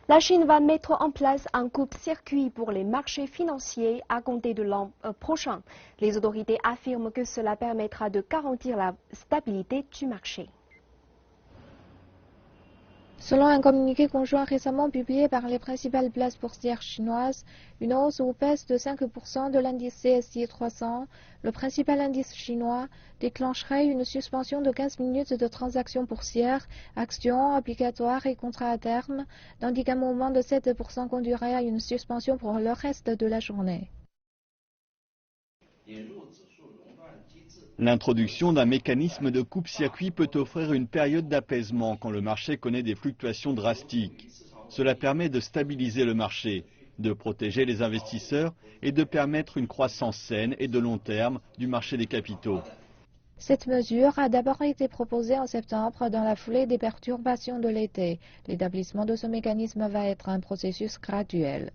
La Chine va mettre en place un coupe-circuit pour les marchés financiers à compter de l'an prochain. Les autorités affirment que cela permettra de garantir la stabilité du marché. Selon un communiqué conjoint récemment publié par les principales places boursières chinoises, une hausse ou baisse de 5% de l'indice CSI 300, le principal indice chinois, déclencherait une suspension de 15 minutes de transactions boursières, actions, obligatoires et contrats à terme, tandis qu'un mouvement de 7% conduirait à une suspension pour le reste de la journée. L'introduction d'un mécanisme de coupe-circuit peut offrir une période d'apaisement quand le marché connaît des fluctuations drastiques. Cela permet de stabiliser le marché, de protéger les investisseurs et de permettre une croissance saine et de long terme du marché des capitaux. Cette mesure a d'abord été proposée en septembre dans la foulée des perturbations de l'été. L'établissement de ce mécanisme va être un processus graduel.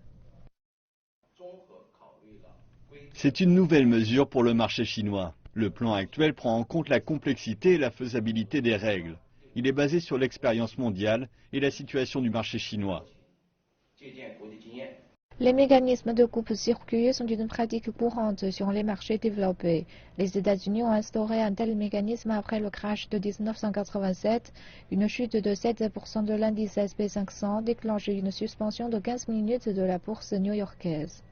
C'est une nouvelle mesure pour le marché chinois. Le plan actuel prend en compte la complexité et la faisabilité des règles. Il est basé sur l'expérience mondiale et la situation du marché chinois. Les mécanismes de coupe-circuit sont une pratique courante sur les marchés développés. Les États-Unis ont instauré un tel mécanisme après le crash de 1987. Une chute de 7% de l'indice SP500 déclenche une suspension de 15 minutes de la bourse new-yorkaise.